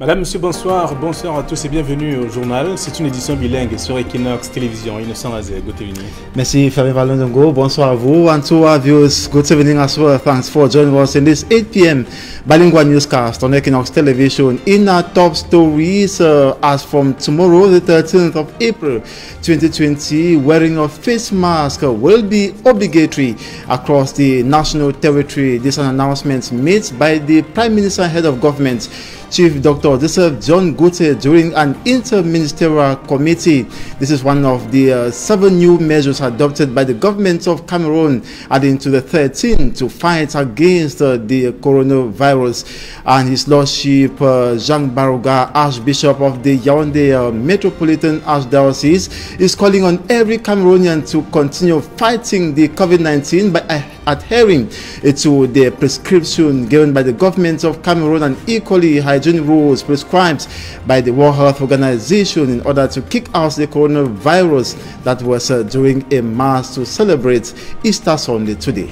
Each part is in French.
Madame, monsieur, bonsoir. Bonsoir à tous et bienvenue au journal. C'est une édition bilingue sur Equinox Télévision. Innocent Azé, good evening. Merci, Fabien Valondongo. Bonsoir à vous. And to our viewers, good evening as well. Thanks for joining us in this 8 p.m. bilingual newscast on Equinox Television. In our top stories, as from tomorrow, the 13th of April 2020, wearing a face mask will be obligatory across the national territory. This is an announcement made by the Prime Minister and Head of Government, Chief Dr. Joseph John Gutte, during an interministerial committee. This is one of the 7 new measures adopted by the government of Cameroon, adding to the 13 to fight against the coronavirus. And His Lordship Jean Baroga, Archbishop of the Yaoundé Metropolitan Archdiocese, is calling on every Cameroonian to continue fighting the COVID-19 by adhering to the prescription given by the government of Cameroon and equally hygiene rules prescribed by the World Health Organization in order to kick out the coronavirus that was doing a mass to celebrate Easter Sunday today.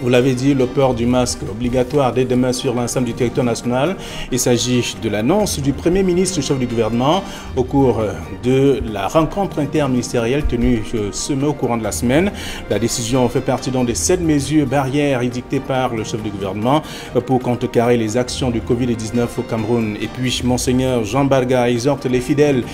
Vous l'avez dit, le port du masque obligatoire dès demain sur l'ensemble du territoire national. Il s'agit de l'annonce du Premier ministre, chef du gouvernement, au cours de la rencontre interministérielle tenue au courant de la semaine. La décision fait partie donc des 7 mesures barrières édictées par le chef du gouvernement pour contrecarrer les actions du Covid-19 au Cameroun. Et puis, Monseigneur Jean Barga exhorte les fidèles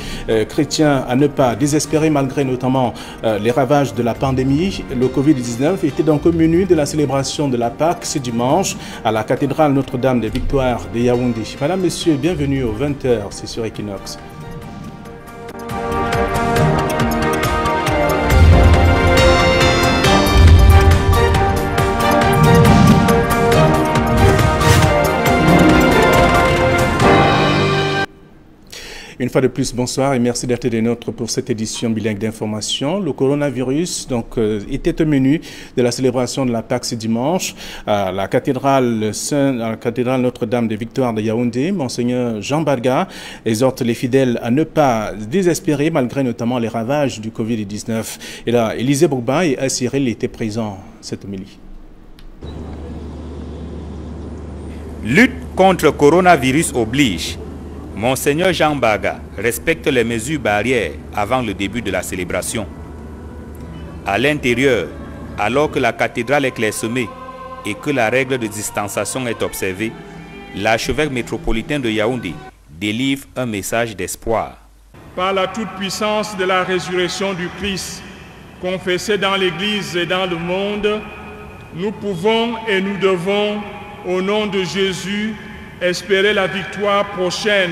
chrétiens à ne pas désespérer malgré notamment les ravages de la pandémie. Le Covid-19 était donc au menu de la célébration de la Pâque ce dimanche à la cathédrale Notre-Dame des Victoires de Yaoundé. Madame, Monsieur, bienvenue aux 20h, c'est sur Equinox. Une fois de plus, bonsoir et merci d'être des nôtres pour cette édition bilingue d'information. Le coronavirus était au menu de la célébration de la Pâque ce dimanche à la cathédrale Notre-Dame des Victoires de Yaoundé. Monseigneur Jean Barga exhorte les fidèles à ne pas désespérer malgré notamment les ravages du Covid-19. Et là, Élisée Bourba et Assiril étaient présents à cette homélie. Lutte contre le coronavirus oblige. Monseigneur Jean Barga respecte les mesures barrières avant le début de la célébration. À l'intérieur, alors que la cathédrale est clairsemée et que la règle de distanciation est observée, l'archevêque métropolitain de Yaoundé délivre un message d'espoir. Par la toute-puissance de la résurrection du Christ, confessée dans l'Église et dans le monde, nous pouvons et nous devons, au nom de Jésus, espérer la victoire prochaine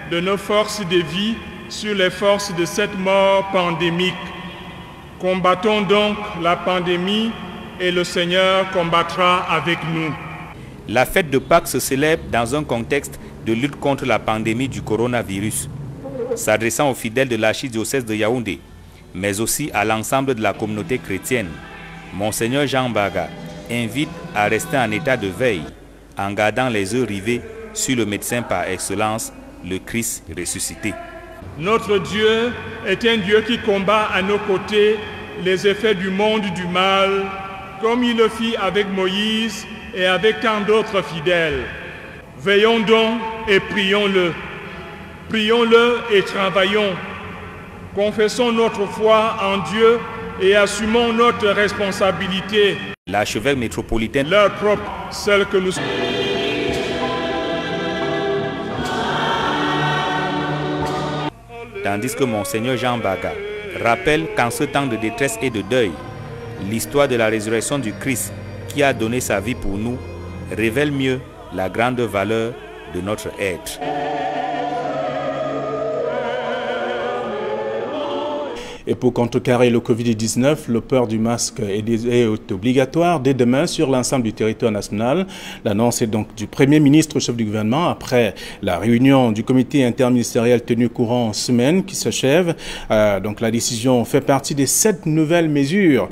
de nos forces de vie sur les forces de cette mort pandémique. Combattons donc la pandémie et le Seigneur combattra avec nous. La fête de Pâques se célèbre dans un contexte de lutte contre la pandémie du coronavirus, s'adressant aux fidèles de l'archidiocèse de Yaoundé, mais aussi à l'ensemble de la communauté chrétienne. Monseigneur Jean Barga invite à rester en état de veille, en gardant les yeux rivés sur le médecin par excellence, le Christ ressuscité. Notre Dieu est un Dieu qui combat à nos côtés les effets du monde du mal, comme il le fit avec Moïse et avec tant d'autres fidèles. Veillons donc et prions-le. Prions-le et travaillons. Confessons notre foi en Dieu et assumons notre responsabilité. L'archevêque métropolitain, leur propre, celle que nous... Tandis que Monseigneur Jean Barga rappelle qu'en ce temps de détresse et de deuil, l'histoire de la résurrection du Christ qui a donné sa vie pour nous révèle mieux la grande valeur de notre être. Et pour contrecarrer le Covid-19, le port du masque est obligatoire dès demain sur l'ensemble du territoire national. L'annonce est donc du Premier ministre, chef du gouvernement, après la réunion du comité interministériel tenu courant semaine qui s'achève. Donc la décision fait partie des 7 nouvelles mesures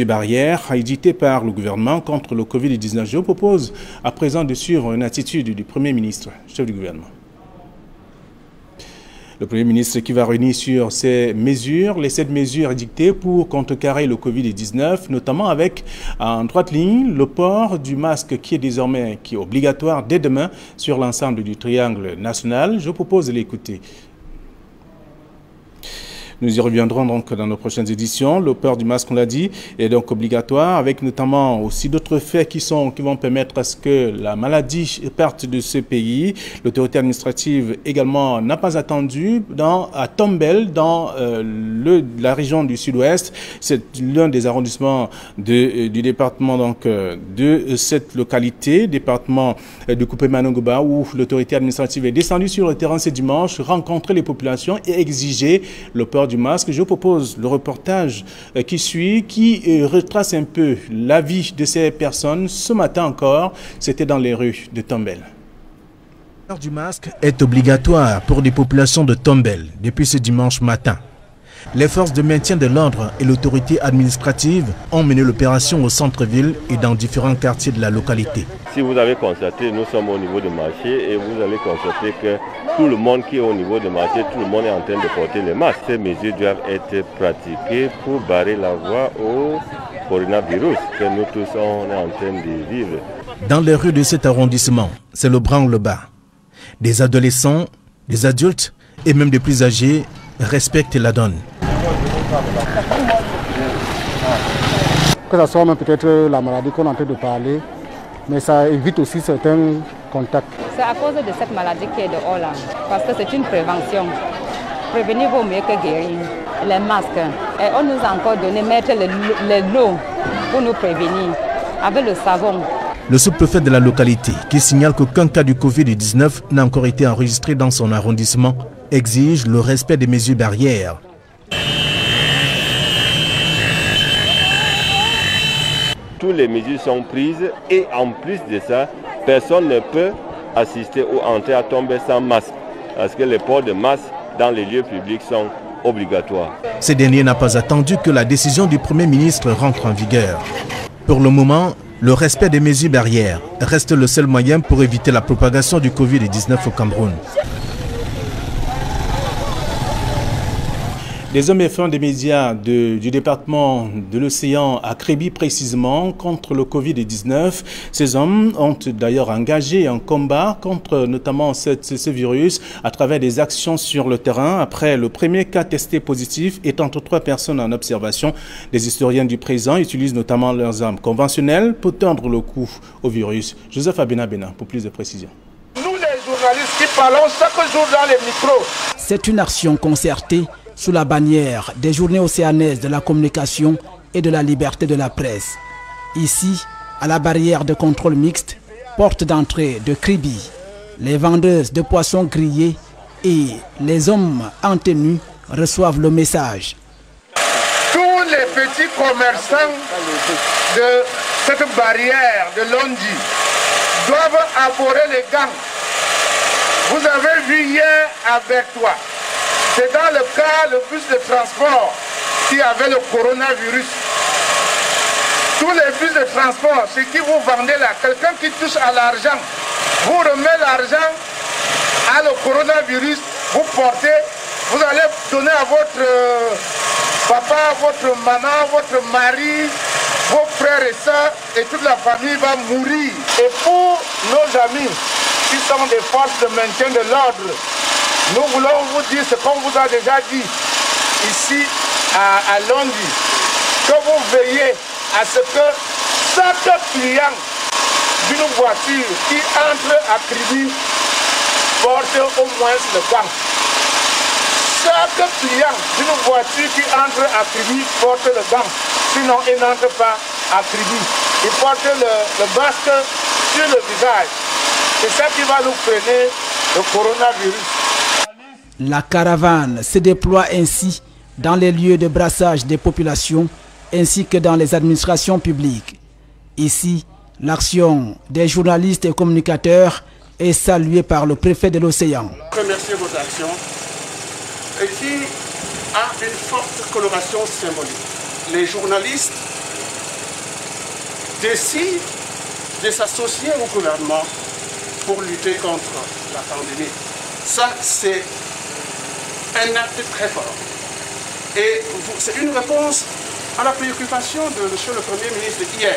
barrières éditées par le gouvernement contre le Covid-19. Je vous propose à présent de suivre une attitude du Premier ministre, chef du gouvernement. Le Premier ministre qui va revenir sur ces mesures, les 7 mesures édictées pour contrecarrer le Covid-19, notamment avec en droite ligne le port du masque qui est obligatoire dès demain sur l'ensemble du triangle national. Je propose de l'écouter. Nous y reviendrons donc dans nos prochaines éditions. Le port du masque, on l'a dit, est donc obligatoire, avec notamment aussi d'autres faits qui vont permettre à ce que la maladie parte de ce pays. L'autorité administrative également n'a pas attendu à Tombel, dans la région du sud-ouest. C'est l'un des arrondissements du département donc, de cette localité, département de Coupé-Manongoba, où l'autorité administrative est descendue sur le terrain ce dimanche, rencontrer les populations et exiger le port du masque. Je propose le reportage qui suit, qui retrace un peu la vie de ces personnes. Ce matin encore, c'était dans les rues de Tombel. Le port du masque est obligatoire pour les populations de Tombel depuis ce dimanche matin. Les forces de maintien de l'ordre et l'autorité administrative ont mené l'opération au centre-ville et dans différents quartiers de la localité. Si vous avez constaté, nous sommes au niveau du marché et vous allez constater que tout le monde qui est au niveau du marché, tout le monde est en train de porter les masques. Ces mesures doivent être pratiquées pour barrer la voie au coronavirus que nous tous on est en train de vivre. Dans les rues de cet arrondissement, c'est le branle-bas. Des adolescents, des adultes et même des plus âgés respectent la donne. Que ce soit même peut-être la maladie qu'on est en train de parler, mais ça évite aussi certains contacts. C'est à cause de cette maladie qui est dehors là, parce que c'est une prévention. Prévenir vaut mieux que guérir. Les masques, et on nous a encore donné mettre l'eau pour nous prévenir, avec le savon. Le sous-préfet de la localité, qui signale qu'aucun cas du Covid-19 n'a encore été enregistré dans son arrondissement, exige le respect des mesures barrières. Toutes les mesures sont prises et en plus de ça, personne ne peut assister ou entrer à Tombel sans masque. Parce que les ports de masque dans les lieux publics sont obligatoires. Ce dernier n'a pas attendu que la décision du Premier ministre rentre en vigueur. Pour le moment, le respect des mesures barrières reste le seul moyen pour éviter la propagation du Covid-19 au Cameroun. Les hommes et femmes des médias du département de l'Océan à Kribi précisément contre le Covid-19. Ces hommes ont d'ailleurs engagé un combat contre notamment ce virus à travers des actions sur le terrain. Après le premier cas testé positif et entre 3 personnes en observation, les historiens du présent utilisent notamment leurs armes conventionnelles pour tendre le coup au virus. Joseph Abena pour plus de précisions. Nous les journalistes qui parlons chaque jour dans les micros. C'est une action concertée sous la bannière des Journées océanaises de la communication et de la liberté de la presse. Ici, à la barrière de contrôle mixte, porte d'entrée de Kribi, les vendeuses de poissons grillés et les hommes en tenue reçoivent le message. Tous les petits commerçants de cette barrière de Londi doivent apporter les gants. Vous avez vu hier avec toi. C'est dans le cas le bus de transport qui avait le coronavirus. Tous les bus de transport, ce qui vous vendez là, quelqu'un qui touche à l'argent, vous remet l'argent à le coronavirus, vous portez, vous allez donner à votre papa, votre maman, votre mari, vos frères et sœurs, et toute la famille va mourir. Et pour nos amis qui sont des forces de maintien de l'ordre, nous voulons vous dire ce qu'on vous a déjà dit ici à Londi, que vous veillez à ce que chaque client d'une voiture qui entre à Kribi porte au moins le gant. Chaque client d'une voiture qui entre à Kribi porte le gant, sinon il n'entre pas à Kribi. Il porte le masque sur le visage. C'est ça qui va nous freiner le coronavirus. La caravane se déploie ainsi dans les lieux de brassage des populations ainsi que dans les administrations publiques. Ici, l'action des journalistes et communicateurs est saluée par le préfet de l'Océan. Remercier vos actions et qui a une forte coloration symbolique. Les journalistes décident de s'associer au gouvernement pour lutter contre la pandémie. Ça, c'est un acte très fort. Et c'est une réponse à la préoccupation de M. le Premier ministre hier,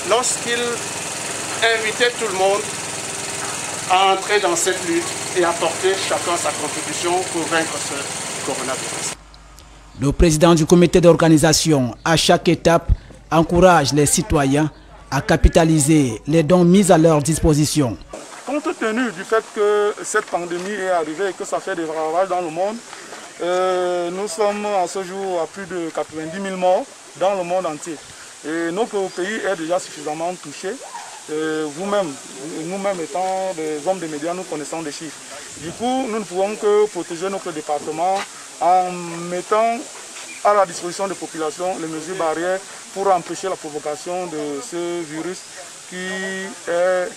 lorsqu'il invitait tout le monde à entrer dans cette lutte et apporter chacun sa contribution pour vaincre ce coronavirus. Le président du comité d'organisation, à chaque étape, encourage les citoyens à capitaliser les dons mis à leur disposition. Compte tenu du fait que cette pandémie est arrivée et que ça fait des ravages dans le monde, nous sommes à ce jour à plus de 90 000 morts dans le monde entier. Et notre pays est déjà suffisamment touché. Vous-même, nous-mêmes étant des hommes des médias, nous connaissons des chiffres. Du coup, nous ne pouvons que protéger notre département en mettant à la disposition des populations les mesures barrières pour empêcher la provocation de ce virus qui est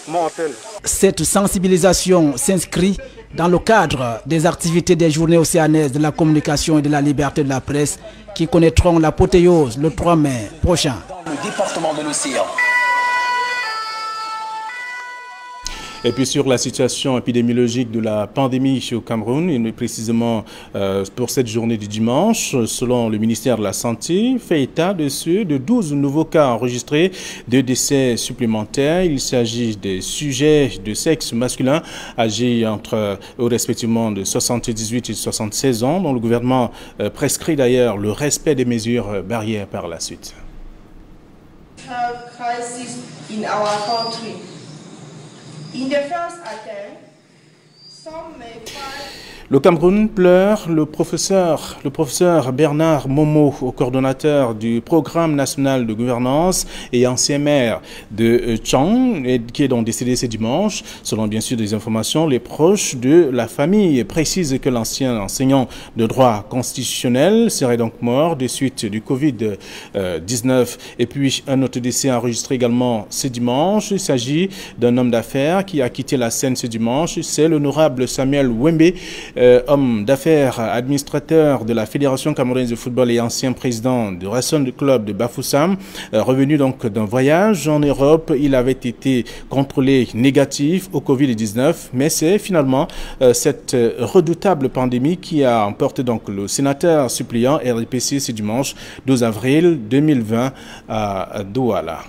mortel. Cette sensibilisation s'inscrit dans le cadre des activités des journées océanaises de la communication et de la liberté de la presse qui connaîtront l'apothéose le 3 mai prochain. Le département de l'océan. Et puis sur la situation épidémiologique de la pandémie au Cameroun, et précisément pour cette journée du dimanche, selon le ministère de la Santé, fait état de 12 nouveaux cas enregistrés, 2 décès supplémentaires. Il s'agit des sujets de sexe masculin âgés entre respectivement de 78 et 76 ans, dont le gouvernement prescrit d'ailleurs le respect des mesures barrières par la suite. In the first attempt, some may find... Le Cameroun pleure. Le professeur Bernard Momo, coordonnateur du programme national de gouvernance et ancien maire de Tchang, qui est donc décédé ce dimanche. Selon bien sûr des informations, les proches de la famille précisent que l'ancien enseignant de droit constitutionnel serait donc mort des suites du Covid-19. Et puis un autre décès enregistré également ce dimanche. Il s'agit d'un homme d'affaires qui a quitté la scène ce dimanche. C'est l'honorable Samuel Wembe, homme d'affaires, administrateur de la Fédération camerounaise de football et ancien président du Racing Club de Bafoussam. Revenu donc d'un voyage en Europe, il avait été contrôlé négatif au Covid-19, mais c'est finalement cette redoutable pandémie qui a emporté donc le sénateur suppléant RDPC ce dimanche 12 avril 2020 à Douala.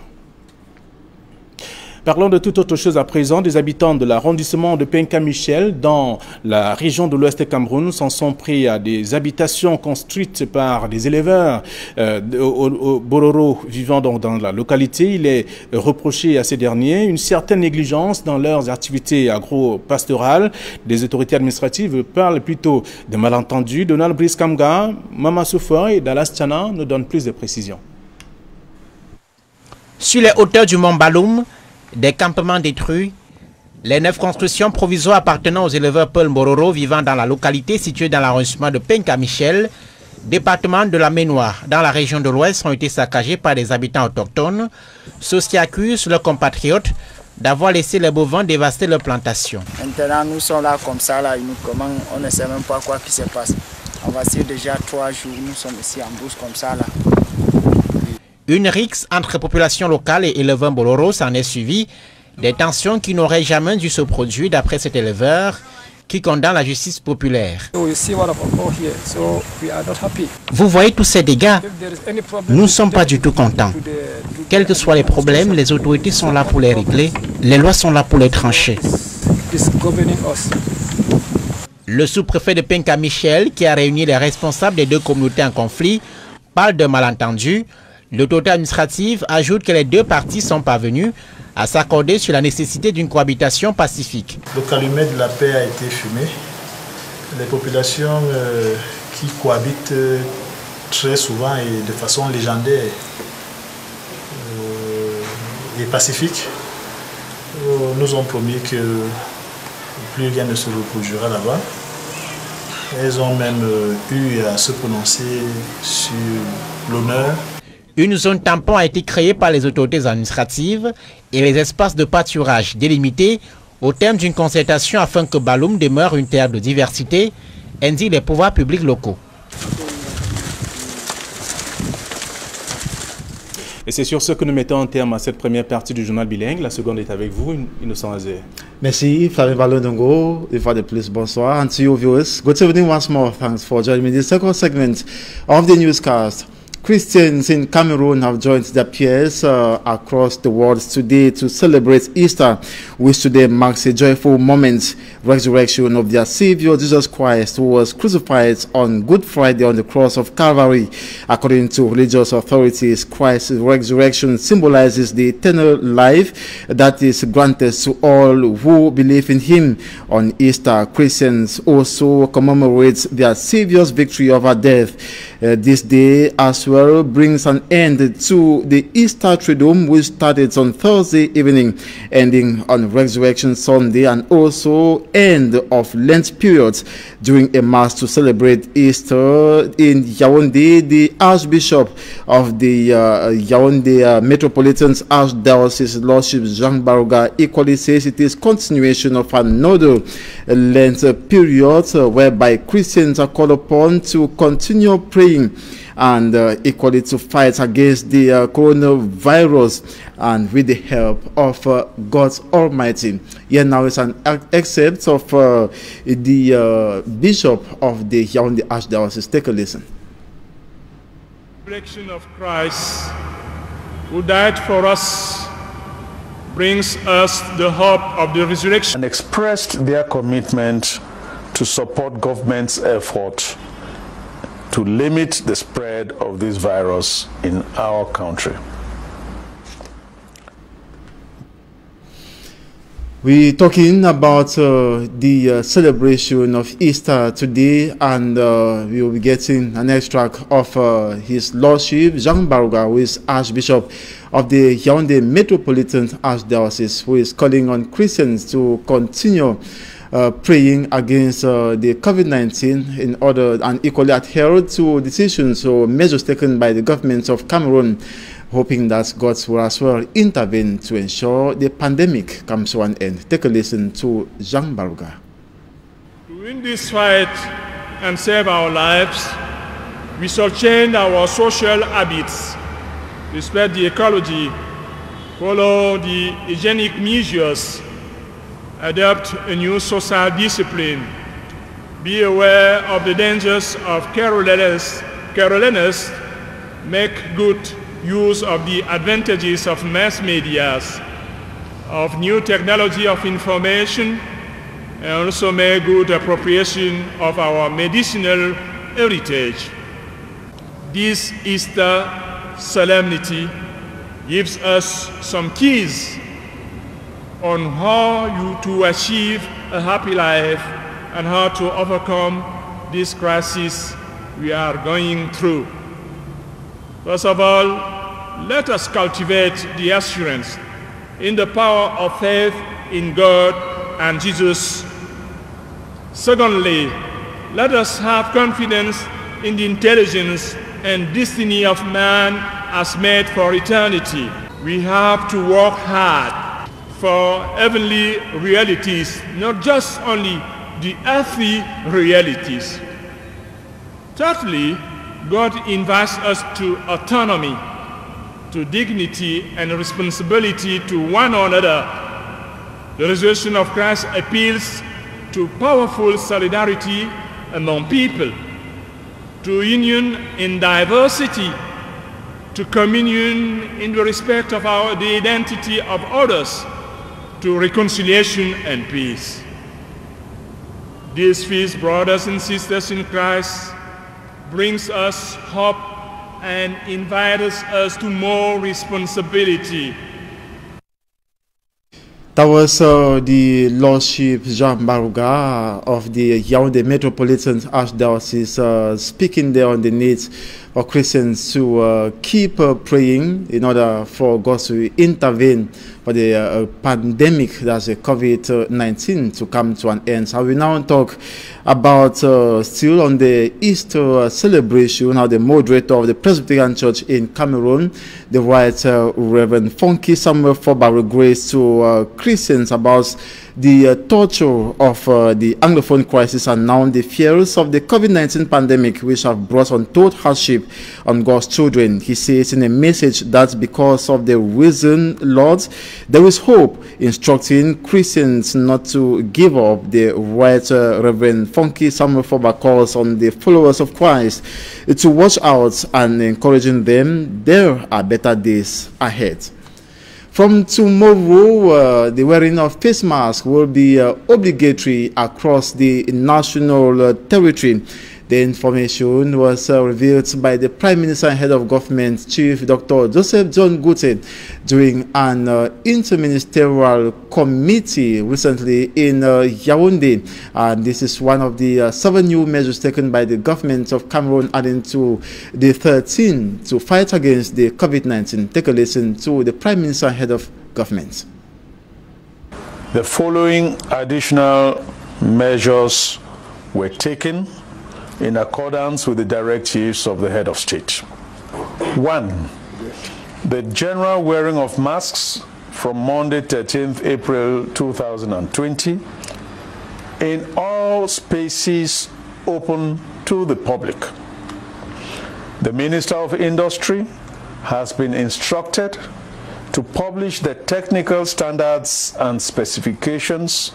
Parlons de toute autre chose à présent. Des habitants de l'arrondissement de Penka-Michel dans la région de l'Ouest Cameroun s'en sont pris à des habitations construites par des éleveurs au Bororo vivant donc dans la localité. Il est reproché à ces derniers une certaine négligence dans leurs activités agro-pastorales. Les autorités administratives parlent plutôt de malentendus. Donald Brice-Kamga, Mama Soufa et Dallas Tchana nous donnent plus de précisions. Sur les hauteurs du mont Baloum, des campements détruits, les 9 constructions provisoires appartenant aux éleveurs Paul Bororo vivant dans la localité située dans l'arrondissement de Penka-Michel, département de la Ménoire, dans la région de l'Ouest, ont été saccagées par des habitants autochtones, ceux qui accusent leurs compatriotes d'avoir laissé les bovins dévaster leurs plantations. Maintenant, nous sommes là comme ça, là, on ne sait même pas quoi qui se passe. On va dire déjà 3 jours, nous sommes ici en brousse comme ça, là. Une rixe entre population locale et éleveurs Bororo s'en est suivie, des tensions qui n'auraient jamais dû se produire d'après cet éleveur qui condamne la justice populaire. Vous voyez tous ces dégâts, nous ne sommes pas du tout contents. Quels que soient les problèmes, les autorités sont là pour les régler, les lois sont là pour les trancher. Le sous-préfet de Penka-Michel, qui a réuni les responsables des 2 communautés en conflit, parle de malentendus. L'autorité administrative ajoute que les 2 parties sont parvenues à s'accorder sur la nécessité d'une cohabitation pacifique. Le calumet de la paix a été fumé. Les populations qui cohabitent très souvent et de façon légendaire et pacifique nous ont promis que plus rien ne se reproduira là-bas. Elles ont même eu à se prononcer sur l'honneur. Une zone tampon a été créée par les autorités administratives et les espaces de pâturage délimités au terme d'une concertation afin que Baloum demeure une terre de diversité, indiquent les pouvoirs publics locaux. Et c'est sur ce que nous mettons en terme à cette première partie du journal bilingue. La seconde est avec vous, Innocent Azé. Merci, Flavien Balondongo. Une fois de plus, bonsoir. And to you viewers, good evening once more. Thanks for joining me in the second segment of the newscast. Christians in Cameroon have joined their peers across the world today to celebrate Easter, which today marks a joyful moment, resurrection of their Savior Jesus Christ, who was crucified on Good Friday on the cross of Calvary. According to religious authorities, Christ's resurrection symbolizes the eternal life that is granted to all who believe in Him. On Easter, Christians also commemorate their Savior's victory over death. This day as well brings an end to the Easter Triduum, which started on Thursday evening, ending on Resurrection Sunday, and also end of Lent periods. During a mass to celebrate Easter in Yaoundé, the Archbishop of the Yaoundé Metropolitan Archdiocese, Lordship Jean Barouga, equally says it is continuation of another Lent period whereby Christians are called upon to continue praying and equally to fight against the coronavirus, and with the help of God Almighty. Here now is an excerpt of the Bishop of the Yaoundé Archdiocese. Take a listen. The resurrection of Christ, who died for us, brings us the hope of the resurrection. And expressed their commitment to support government's effort to limit the spread of this virus in our country. We're talking about the celebration of Easter today, and we will be getting an extract of His Lordship Jean Barouga, who is Archbishop of the Yaoundé Metropolitan Archdiocese, who is calling on Christians to continue praying against the COVID-19 in order and equally adhere to decisions or measures taken by the government of Cameroon, hoping that God will as well intervene to ensure the pandemic comes to an end. Take a listen to Jean Barouga. To win this fight and save our lives, we shall change our social habits, respect the ecology, follow the hygienic measures, adopt a new social discipline, be aware of the dangers of carelessness, make good use of the advantages of mass media, of new technology of information, and also make good appropriation of our medicinal heritage. This Easter solemnity gives us some keys on how to achieve a happy life and how to overcome this crisis we are going through. First of all, let us cultivate the assurance in the power of faith in God and Jesus. Secondly, let us have confidence in the intelligence and destiny of man as made for eternity. We have to work hard for heavenly realities, not just only the earthly realities. Thirdly, God invites us to autonomy, to dignity and responsibility to one another. The resurrection of Christ appeals to powerful solidarity among people, to union in diversity, to communion in the respect of the identity of others, to reconciliation and peace. This feast, brothers and sisters in Christ, brings us hope and invites us to more responsibility. That was the Lordship Jean Barouga of the Yaoundé Metropolitan Archdiocese speaking there on the needs for Christians to keep praying in order for God to intervene for the pandemic, that's a COVID-19, to come to an end. So we now talk about still on the Easter celebration, how the moderator of the Presbyterian Church in Cameroon, the Right Reverend Funky Samuel Foba, grace to Christians about the torture of the Anglophone crisis and now the fears of the COVID-19 pandemic, which have brought untold hardship on God's children. He says in a message that because of the risen Lord, there is hope, instructing Christians not to give up. The right Reverend Funky Samuel Foba calls on the followers of Christ to watch out and encouraging them there are better days ahead. From tomorrow, the wearing of face masks will be obligatory across the national territory. The information was revealed by the Prime Minister and Head of Government, Chief Dr. Joseph John Gute, during an interministerial committee recently in Yaoundé. This is one of the 7 new measures taken by the government of Cameroon, adding to the 13 to fight against the COVID-19. Take a listen to the Prime Minister and Head of Government. The following additional measures were taken in accordance with the directives of the head of state. 1. The general wearing of masks from Monday 13th April 2020 in all spaces open to the public. The Minister of Industry has been instructed to publish the technical standards and specifications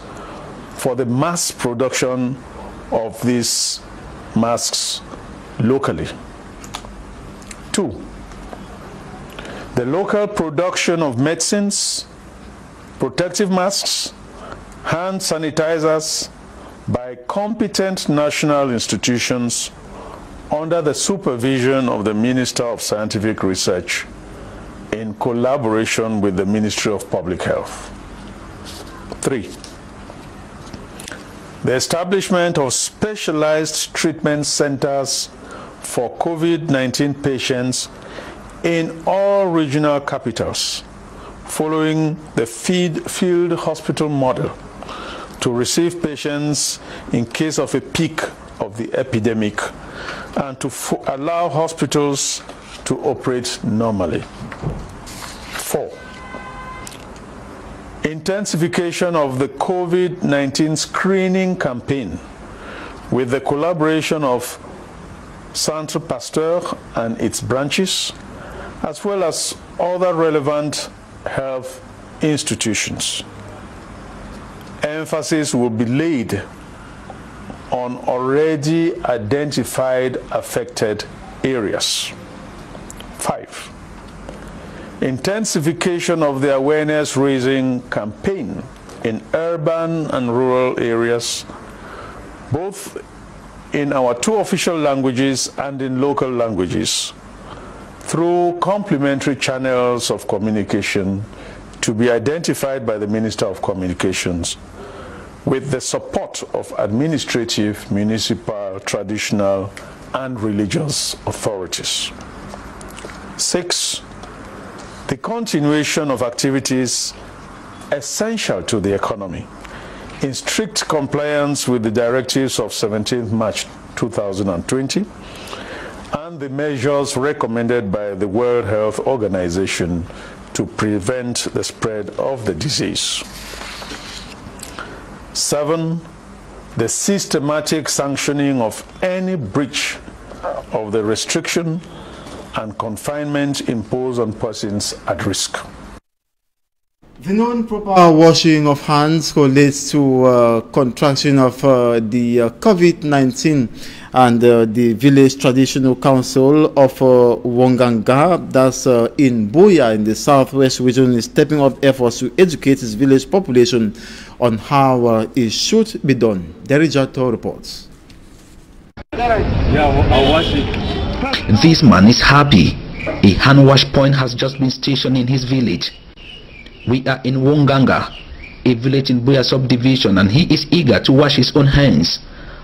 for the mass production of these masks locally. 2. The local production of medicines, protective masks, hand sanitizers by competent national institutions under the supervision of the Minister of Scientific Research in collaboration with the Ministry of Public Health. 3. The establishment of specialized treatment centers for COVID-19 patients in all regional capitals, following the field hospital model, to receive patients in case of a peak of the epidemic and to allow hospitals to operate normally. 4. Intensification of the COVID-19 screening campaign with the collaboration of Centre Pasteur and its branches, as well as other relevant health institutions. Emphasis will be laid on already identified affected areas. 5. Intensification of the awareness-raising campaign in urban and rural areas, both in our 2 official languages and in local languages, through complementary channels of communication to be identified by the Minister of Communications, with the support of administrative, municipal, traditional, and religious authorities. 6. The continuation of activities essential to the economy in strict compliance with the directives of 17th March 2020 and the measures recommended by the World Health Organization to prevent the spread of the disease. 7. The systematic sanctioning of any breach of the restriction and confinement imposed on persons at risk. The non-proper washing of hands correlates to contraction of the COVID-19, and the Village Traditional Council of Wonganga, that's in Buea in the southwest region, is stepping up efforts to educate its village population on how it should be done. Derijato reports. This man is happy. A hand wash point has just been stationed in his village. We are in Wonganga, a village in Buea subdivision, and he is eager to wash his own hands.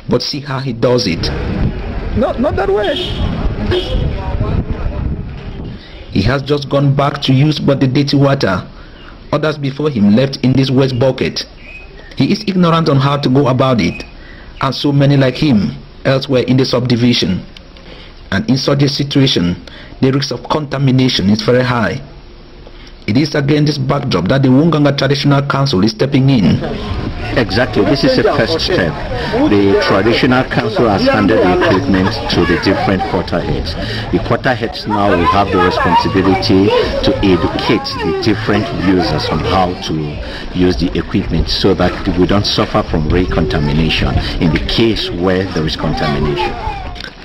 But see how he does it. Not that way. He has just gone back to use but the dirty water. Others before him left in this wet bucket. He is ignorant on how to go about it, and so many like him elsewhere in the subdivision. And in such a situation, the risk of contamination is very high. It is again this backdrop that the Wonganga Traditional Council is stepping in. Exactly, this is a first step. The traditional council has handed the equipment to the different quarter heads. The quarter heads now will have the responsibility to educate the different users on how to use the equipment so that we don't suffer from recontamination in the case where there is contamination.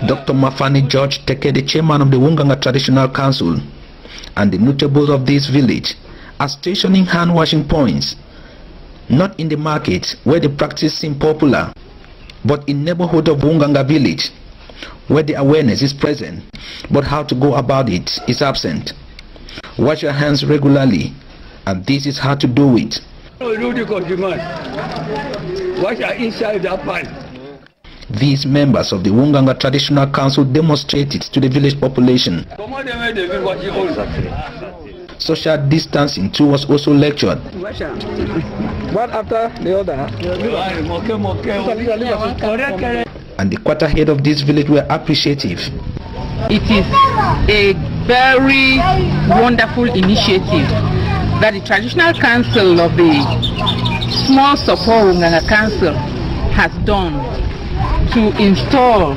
Dr. Mafani George Teke, the chairman of the Wunganga Traditional Council, and the notables of this village are stationing hand washing points, not in the market where the practice seems popular, but in neighborhood of Wunganga village where the awareness is present, but how to go about it is absent. Wash your hands regularly, and this is how to do it. Wash inside that pan. These members of the Wunganga Traditional Council demonstrated to the village population. Social distancing too was also lectured. One after the other. And the quarter head of this village were appreciative. It is a very wonderful initiative that the Traditional Council of the Small Support Wunganga Council has done to install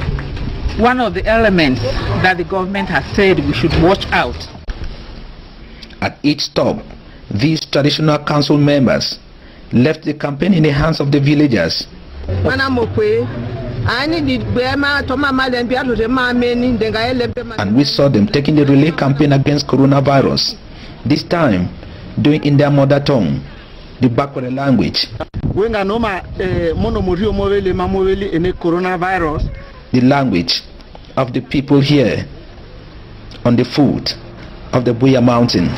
one of the elements that the government has said we should watch out. At each stop, these traditional council members left the campaign in the hands of the villagers. And we saw them taking the relay campaign against coronavirus, this time doing in their mother tongue, the Bakwere language. The language of the people here on the foot of the Buya Mountain.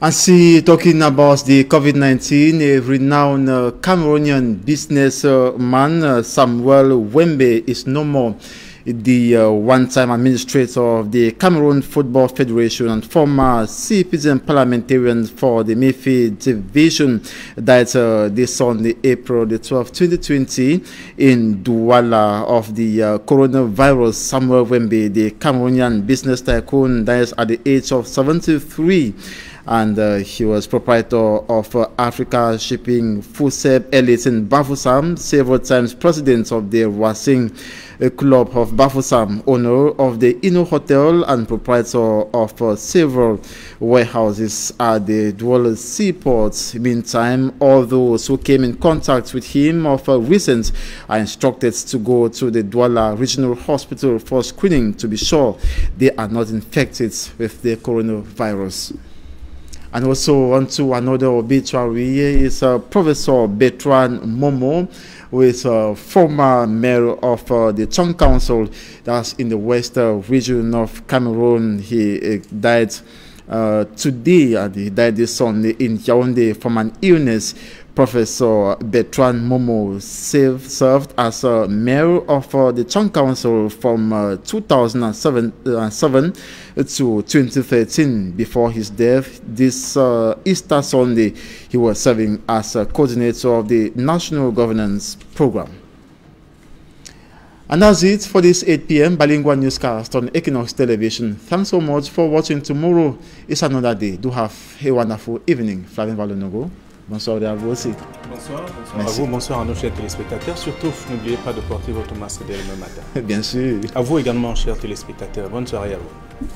And see, talking about the COVID-19, a renowned Cameroonian businessman, Samuel Wembe, is no more the one-time administrator of the Cameroon Football Federation and former citizen parliamentarian for the Mefi division, died this Sunday, April the 12th, 2020, in Douala of the coronavirus. Samuel Wembe, the Cameroonian business tycoon, dies at the age of 73. And he was proprietor of Africa Shipping Fuseb Elite in Bafoussam, several times president of the Racing Club of Bafoussam, owner of the Inno Hotel, and proprietor of several warehouses at the Douala seaport. Meantime, all those who came in contact with him of recent are instructed to go to the Douala Regional Hospital for screening to be sure they are not infected with the coronavirus. And also on to another obituary is Professor Bertrand Momo, who is former mayor of the Chong Council, that's in the west region of Cameroon. He died today, and he died this Sunday in Yaoundé from an illness. Professor Bertrand Momo served as mayor of the Chong Council from 2007 to 2013. Before his death this Easter Sunday, he was serving as a coordinator of the National Governance Program. And that's it for this 8 p.m. bilingual newscast on Equinox Television. Thanks so much for watching. Tomorrow is another day. Do have a wonderful evening. Flavien Valonogo. Bonsoir à vous aussi. Bonsoir, bonsoir à vous, bonsoir à nos chers téléspectateurs. Surtout, n'oubliez pas de porter votre masque dès le matin. Bien sûr. À vous également, chers téléspectateurs. Bonne soirée à vous.